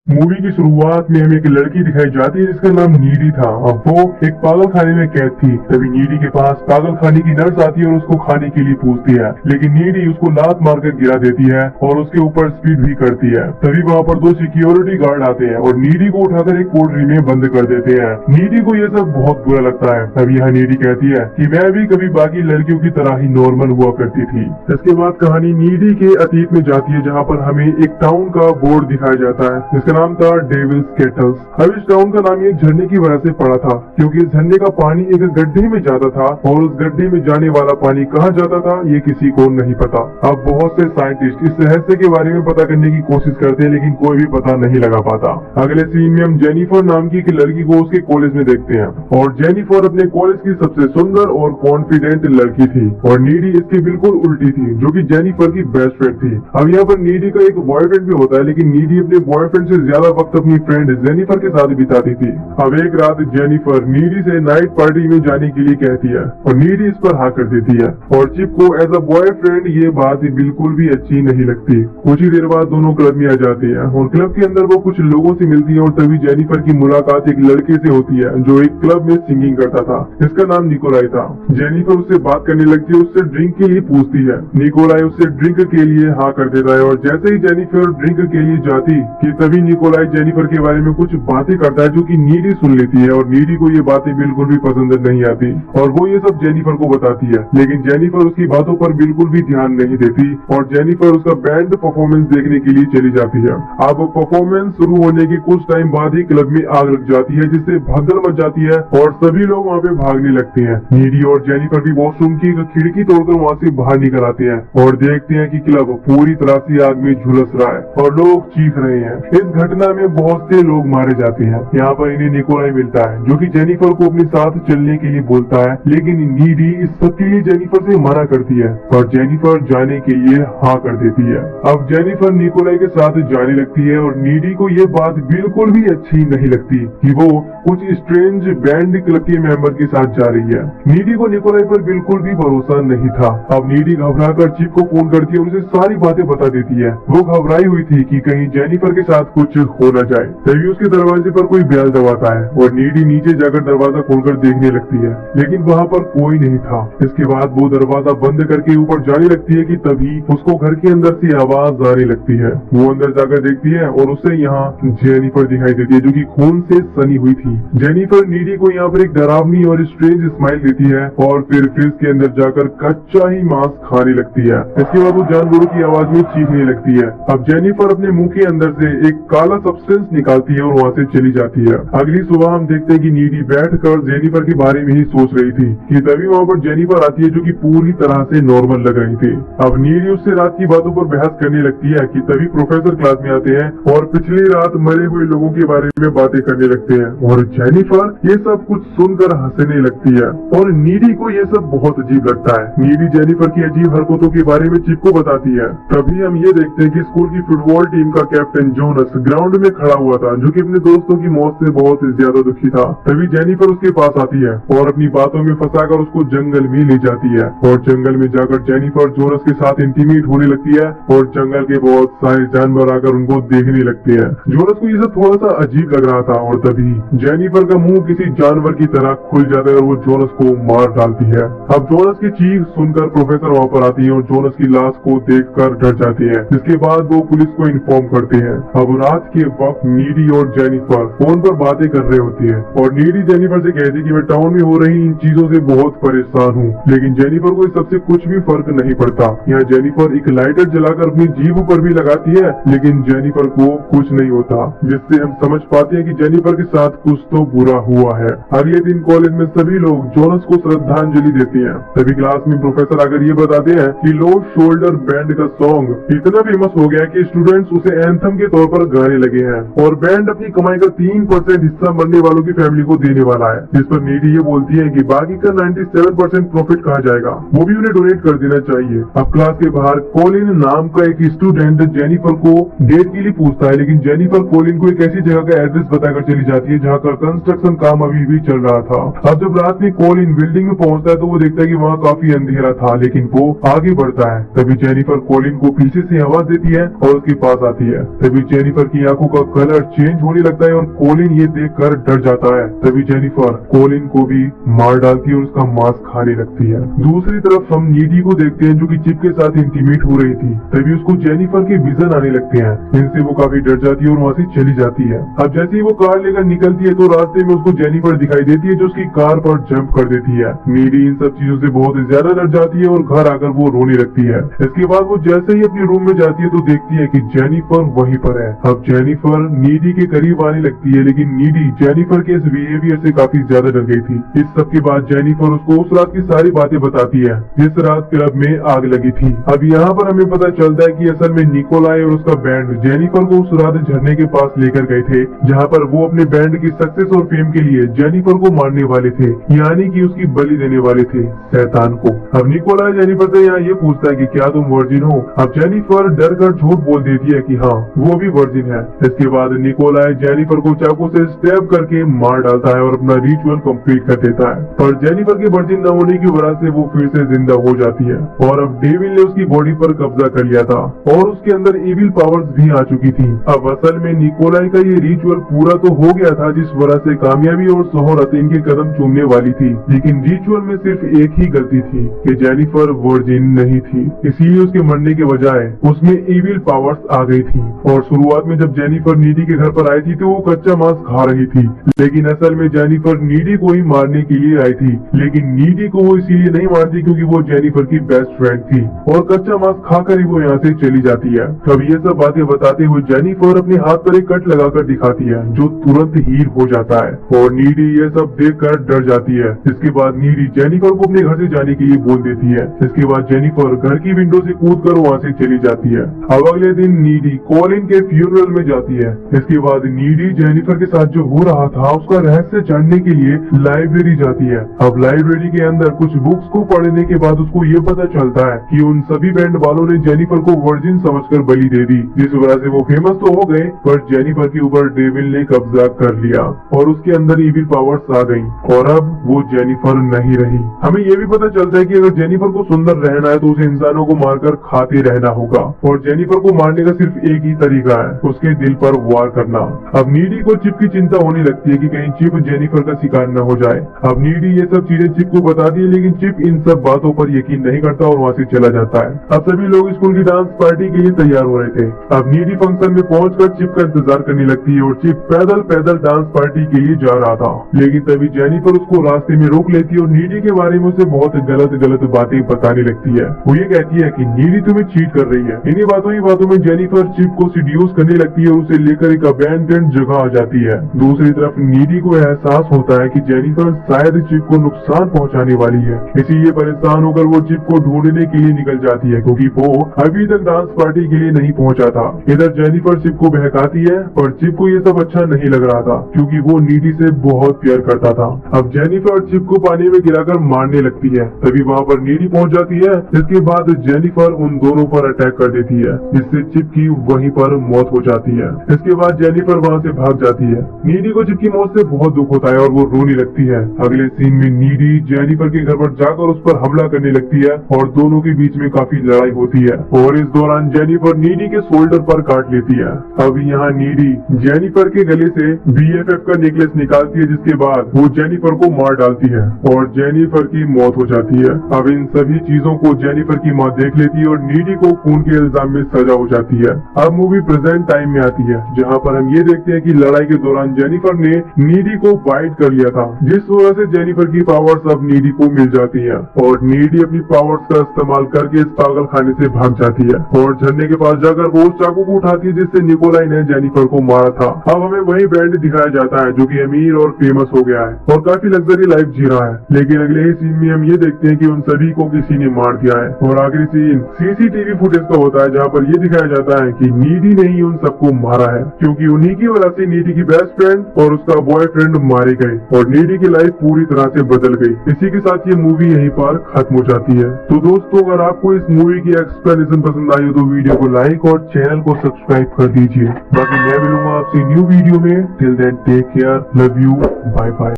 Movie की शुरुआत में हमें एक लड़की दिखाई जाती है जिसका नाम नीडी था। अब वो एक पागल खाने में कैद थी। तभी नीडी के पास पागल खाने की नर्स आती है और उसको खाने के लिए पूछती है, लेकिन नीडी उसको लात मारकर गिरा देती है और उसके ऊपर स्पीड भी करती है। तभी वहाँ पर दो सिक्योरिटी गार्ड आते हैं और नीडी को उठाकर एक पोटरी में बंद कर देते हैं। नीडी को ये सब बहुत बुरा लगता है। तभी यहाँ नीडी कहती है कि मैं भी कभी बाकी लड़कियों की तरह ही नॉर्मल हुआ करती थी। इसके बाद कहानी नीडी के अतीत में जाती है, जहाँ पर हमें एक टाउन का बोर्ड दिखाया जाता है जिसका नाम था डेविल्स केटल्स। अब इस टाउन का नाम ये झरने की वजह से पड़ा था, क्योंकि इस झरने का पानी एक गड्ढे में जाता था और उस गड्ढे में जाने वाला पानी कहाँ जाता था ये किसी को नहीं पता। अब बहुत से साइंटिस्ट इस रहस्य के बारे में पता करने की कोशिश करते हैं, लेकिन कोई भी पता नहीं लगा पाता। अगले सीन में हम जेनिफर नाम की एक लड़की को उसके कॉलेज में देखते हैं और जेनिफर अपने कॉलेज की सबसे सुंदर और कॉन्फिडेंट लड़की थी और नीडी इसके बिल्कुल उल्टी थी, जो कि जेनिफर की बेस्ट फ्रेंड थी। अब यहाँ पर नीडी का एक बॉयफ्रेंड भी होता है, लेकिन नीडी अपने बॉयफ्रेंड से ज्यादा वक्त अपनी फ्रेंड जेनिफर के साथ बिताती थी। अब एक रात जेनिफर नीडी से नाइट पार्टी में जाने के लिए कहती है और नीडी इस पर हाँ कर देती है और चिप को एज अ बॉयफ्रेंड ये बात बिल्कुल भी अच्छी नहीं लगती। कुछ ही देर बाद दोनों क्लब में आ जाते हैं और क्लब के अंदर वो कुछ लोगों से मिलती है और तभी जेनिफर की मुलाकात एक लड़के से होती है जो एक क्लब में सिंगिंग करता था। इसका नाम निकोलाई था। जेनिफर उससे बात करने लगती है, उससे ड्रिंक के लिए पूछती है। निकोलाई उससे ड्रिंक के लिए हाँ कर देता है और जैसे ही जेनिफर ड्रिंक के लिए जाती कि तभी निकोलाई जेनिफर के बारे में कुछ बातें करता है जो कि नीडी सुन लेती है और नीडी को ये बातें बिल्कुल भी पसंद नहीं आती और वो ये सब जेनिफर को बताती है, लेकिन जेनिफर उसकी बातों पर बिल्कुल भी ध्यान नहीं देती और जेनिफर उसका बैंड परफॉर्मेंस देखने के लिए चली जाती है। अब परफॉर्मेंस शुरू होने के कुछ टाइम बाद ही क्लब में आग लग जाती है, जिससे भगदड़ मच जाती है और सभी लोग वहाँ पे भागने लगते हैं। नीडी और जेनिफर भी वॉशरूम की खिड़की तोड़कर वहाँ से बाहर निकल आते हैं और देखते हैं कि क्लब पूरी तरह से आग में झुलस रहा है और लोग चीख रहे हैं। इस घटना में बहुत से लोग मारे जाते हैं। यहाँ पर इन्हें निकोलाई मिलता है जो कि जेनिफर को अपने साथ चलने के लिए बोलता है, लेकिन नीडी इस सब के लिए जेनिफर से मना करती है और जेनिफर जाने के लिए हाँ कर देती है। अब जेनिफर निकोलाई के साथ जाने लगती है और नीडी को ये बात बिल्कुल भी अच्छी नहीं लगती कि वो कुछ स्ट्रेंज बैंड क्लब के मेंबर के साथ जा रही है। नीडी को निकोलाई पर बिल्कुल भी भरोसा नहीं था। अब नीडी घबराकर चिप को फोन करती है और उसे सारी बातें बता देती है। वो घबराई हुई थी कि कहीं जेनिफर के साथ कुछ हो न जाए। तभी उसके दरवाजे पर कोई बेल दबाता है और नीडी नीचे जाकर दरवाजा खोलकर देखने लगती है, लेकिन वहाँ पर कोई नहीं था। इसके बाद वो दरवाजा बंद करके ऊपर जाने लगती है कि तभी उसको घर के अंदर से आवाज आने लगती है। वो अंदर जाकर देखती है और उसे यहाँ जेनिफर दिखाई देती है जो कि खून से सनी हुई थी। जेनिफर नीडी को यहाँ पर एक डरावनी और स्ट्रेंज स्माइल देती है और फिर फ्रिज के अंदर जाकर कच्चा ही मांस खाने लगती है। इसके बाद वो जानवरों की आवाज में चीखने लगती है। अब जेनिफर अपने मुंह के अंदर से एक काला सब्सटेंस निकालती है और वहाँ से चली जाती है। अगली सुबह हम देखते हैं कि नीडी बैठकर जेनिफर के बारे में ही सोच रही थी कि तभी वहाँ पर जेनिफर आती है जो कि पूरी तरह से नॉर्मल लग रही थी। अब नीडी उससे रात की बातों पर बहस करने लगती है कि तभी प्रोफेसर क्लास में आते हैं और पिछली रात मरे हुए लोगों के बारे में बातें करने लगते हैं और जेनिफर ये सब कुछ सुनकर हंसने लगती है और नीडी को ये सब बहुत अजीब लगता है। नीडी जेनिफर की अजीब हरकतों के बारे में चिप को बताती है। तभी हम ये देखते हैं कि स्कूल की फुटबॉल टीम का कैप्टन जोनस ग्राउंड में खड़ा हुआ था जो कि अपने दोस्तों की मौत से बहुत ज्यादा दुखी था। तभी जेनिफर उसके पास आती है और अपनी बातों में फंसाकर उसको जंगल में ले जाती है और जंगल में जाकर जेनिफर जोनस के साथ इंटीमेट होने लगती है और जंगल के बहुत सारे जानवर आकर उनको देखने लगते हैं। जोनस को ये सब थोड़ा सा अजीब लग रहा था और तभी जेनिफर का मुंह किसी जानवर की तरह खुल जाता है और वो जोनस को मार डालती है। अब जोनस की चीख सुनकर प्रोफेसर वहाँ पर आती है और जोनस की लाश को देखकर डर जाती है, जिसके बाद वो पुलिस को इन्फॉर्म करते हैं। अब रात के वक्त नीडी और जेनिफर फोन पर बातें कर रहे होती है और नीडी जेनिफर से कहती है कि मैं टाउन में हो रही इन चीजों से बहुत परेशान हूँ, लेकिन जेनिफर को इस सबसे कुछ भी फर्क नहीं पड़ता। यहाँ जेनिफर एक लाइटर जलाकर अपनी जीभ पर भी लगाती है, लेकिन जेनिफर को कुछ नहीं होता, जिससे हम समझ पाते हैं कि जेनिफर के साथ कुछ तो बुरा हुआ है। अगले दिन कॉलेज में सभी लोग जोनस को श्रद्धांजलि देते हैं। तभी क्लास में प्रोफेसर आकर ये बताते हैं कि लो शोल्डर बैंड का सॉन्ग इतना फेमस हो गया कि स्टूडेंट्स उसे एंथम के तौर पर गाने लगे हैं और बैंड अपनी कमाई का 3% हिस्सा मरने वालों की फैमिली को देने वाला है। जिस पर नीडी ये बोलती है कि बाकी का 97% प्रॉफिट कहाँ जाएगा, वो भी उन्हें डोनेट कर देना चाहिए। अब क्लास के बाहर कॉलिन नाम का एक स्टूडेंट जेनिफर को डेट के लिए पूछता है, लेकिन जेनिफर कॉलिन को एक ऐसी जगह का एड्रेस बताकर चली जाती है जहाँ का कंस्ट्रक्शन काम अभी भी चल रहा था। अब जब रात में कॉलिन बिल्डिंग में पहुंचता है तो वो देखता है कि वहाँ काफी अंधेरा था, लेकिन वो आगे बढ़ता है। तभी जेनिफर कॉलिन को पीछे से आवाज देती है और उसके पास आती है। तभी जेनिफर की आंखों का कलर चेंज होने लगता है और कोलिन ये देखकर डर जाता है। तभी जेनिफर कोलिन को भी मार डालती है और उसका मांस खाने लगती है। दूसरी तरफ हम नीडी को देखते हैं जो कि चिप के साथ इंटीमेट हो रही थी। तभी उसको जेनिफर के विजन आने लगते हैं। इनसे वो काफी डर जाती है और वहाँ से चली जाती है। अब जैसे ही वो कार लेकर निकलती है तो रास्ते में उसको जेनिफर दिखाई देती है जो उसकी कार पर जंप कर देती है। नीडी इन सब चीजों से बहुत ज्यादा डर जाती है और घर आकर वो रोने लगती है। इसके बाद वो जैसे ही अपने रूम में जाती है तो देखती है कि जेनिफर वहीं पर है। अब जेनिफर नीडी के करीब आने लगती है लेकिन नीडी जेनिफर के इस बिहेवियर से काफी ज्यादा डर गई थी। इस सब के बाद जेनिफर उसको उस रात की सारी बातें बताती है जिस रात क्लब में आग लगी थी। अब यहाँ पर हमें पता चलता है कि असल में निकोलाई और उसका बैंड जेनिफर को उस रात झरने के पास लेकर गए थे जहाँ पर वो अपने बैंड की सक्सेस और फेम के लिए जेनिफर को मारने वाले थे, यानी कि उसकी बलि देने वाले थे शैतान को। अब निकोलाई जेनिफर से यहाँ ये पूछता है कि क्या तुम वर्जिन हो। अब जेनिफर डर कर झूठ बोल देती है कि हाँ वो भी वर्जिन है। इसके बाद निकोलाई जेनिफर को चाकू से स्टैब करके मार डालता है और अपना रिचुअल कंप्लीट कर देता है। पर जेनिफर के वर्जिन न होने की वजह से वो फिर से जिंदा हो जाती है और अब डेविल ने उसकी बॉडी पर कब्जा कर लिया था और उसके अंदर इविल पावर्स भी आ चुकी थी। अब असल में निकोलाई का ये रिचुअल पूरा तो हो गया था जिस वजह से कामयाबी और शोहरत इनके कदम चूमने वाली थी, लेकिन रिचुअल में सिर्फ एक ही गलती थी कि जेनिफर वर्जिन नहीं थी, इसीलिए उसके मरने के बजाय उसमें इविल पावर्स आ गई थी। और शुरुआत में जब जेनिफर नीडी के घर पर आई थी तो वो कच्चा मांस खा रही थी, लेकिन असल में जेनिफर नीडी को ही मारने के लिए आई थी। लेकिन नीडी को वो इसीलिए नहीं मारती क्योंकि वो जेनिफर की बेस्ट फ्रेंड थी और कच्चा मांस खाकर ही वो यहाँ से चली जाती है। तब ये सब बातें बताते हुए जेनिफर अपने हाथ पर एक कट लगाकर दिखाती है जो तुरंत हील हो जाता है और नीडी ये सब देखकर डर जाती है। इसके बाद नीडी जेनिफर को अपने घर से जाने के लिए बोल देती है। इसके बाद जेनिफर घर की विंडो से कूदकर वहाँ से चली जाती है। अब अगले दिन नीडी कोलिन के फ्यूनरल में जाती है। इसके बाद नीडी जेनिफर के साथ जो हो रहा था उसका रहस्य जानने के लिए लाइब्रेरी जाती है। अब लाइब्रेरी के अंदर कुछ बुक्स को पढ़ने के बाद उसको ये पता चलता है कि उन सभी बैंड वालों ने जेनिफर को वर्जिन समझकर बलि दे दी, जिस वजह से वो फेमस तो हो गए पर जेनिफर के ऊपर डेविल ने कब्जा कर लिया और उसके अंदर इविल पावर्स आ गईं और अब वो जेनिफर नहीं रही। हमें ये भी पता चलता है कि अगर जेनिफर को सुंदर रहना है तो उसे इंसानों को मारकर खाते रहना होगा और जेनिफर को मारने का सिर्फ एक ही तरीका है, उसके दिल पर वार करना। अब नीडी को चिप की चिंता होने लगती है कि कहीं चिप जेनिफर का शिकार न हो जाए। अब नीडी ये सब चीजें चिप को बताती है लेकिन चिप इन सब बातों पर यकीन नहीं करता और वहाँ से चला जाता है। अब सभी लोग स्कूल की डांस पार्टी के लिए तैयार हो रहे थे। अब नीडी फंक्शन में पहुंचकर चिप का इंतजार करने लगती है और चिप पैदल पैदल डांस पार्टी के लिए जा रहा था, लेकिन तभी जेनिफर उसको रास्ते में रोक लेती है और नीडी के बारे में उसे बहुत गलत बातें बताने लगती है। वो ये कहती है कि नीडी तुम्हें चीट कर रही है। इन्हीं बातों में जेनिफर चिप को सीड्यूस करने लगती है और उसे लेकर एक अबैंडन्ड जगह आ जाती है। दूसरी तरफ नीडी को एहसास होता है कि जेनिफर शायद चिप को नुकसान पहुंचाने वाली है, इसीलिए परेशान होकर वो चिप को ढूंढने के लिए निकल जाती है क्योंकि वो अभी तक डांस पार्टी के लिए नहीं पहुंचा था। इधर जेनिफर चिप को बहकाती है पर चिप को ये सब अच्छा नहीं लग रहा था क्योंकि वो नीडी से बहुत प्यार करता था। अब जेनिफर चिप को पानी में गिराकर मारने लगती है। तभी वहाँ पर नीडी पहुंच जाती है, जिसके बाद जेनिफर उन दोनों पर अटैक कर देती है, जिससे चिप की वहीं पर मौत हो जाती है। इसके बाद जेनिफर वहाँ से भाग जाती है। नीडी को चिप की मौत से बहुत दुख होता है और वो रोने लगती है। अगले सीन में नीडी जेनिफर के घर पर जाकर उस पर हमला करने लगती है और दोनों के बीच में काफी लड़ाई होती है और इस दौरान जेनिफर नीडी के शोल्डर पर काट लेती है। अब यहाँ नीडी जेनिफर के गले से BFF का नेकलेस निकालती है, जिसके बाद वो जेनिफर को मार डालती है और जेनिफर की मौत हो जाती है। अब इन सभी चीजों को जेनिफर की माँ देख लेती है और नीडी को खून के इल्जाम में सजा हो जाती है। अब मूवी प्रेजेंट टाइम में आती है जहाँ पर हम ये देखते हैं कि लड़ाई के दौरान जेनिफर ने नीडी को बाइट कर लिया था, जिस वजह से जेनिफर की पावर्स अब नीडी को मिल जाती है और नीडी अपनी पावर्स का इस्तेमाल करके इस पागल खाने से भाग जाती है और झरने के पास जाकर वो उस चाकू को उठाती है जिससे निकोलाई ने जेनिफर को मारा था। अब हमें वही बैंड दिखाया जाता है जो कि अमीर और फेमस हो गया है और काफी लग्जरी लाइफ जी रहा है, लेकिन अगले ही सीन में हम ये देखते हैं कि उन सभी को किसी ने मार दिया है। और आखिरी सीन CCTV फुटेज का होता है जहाँ पर ये दिखाया जाता है कि नीडी ने ही उन सबको मारा है क्योंकि उन्हीं की वजह से नीडी की बेस्ट फ्रेंड और उसका बॉयफ्रेंड मारे गए और नीडी की लाइफ पूरी तरह से बदल गई। इसी के साथ ये मूवी यहीं पर खत्म हो जाती है। तो दोस्तों, अगर आपको इस मूवी की एक्सप्लेनेशन पसंद आई हो तो वीडियो को लाइक और चैनल को सब्सक्राइब कर दीजिए। बाकी मैं मिलूंगा आपसे न्यू वीडियो में। Till then take care, love you, bye bye.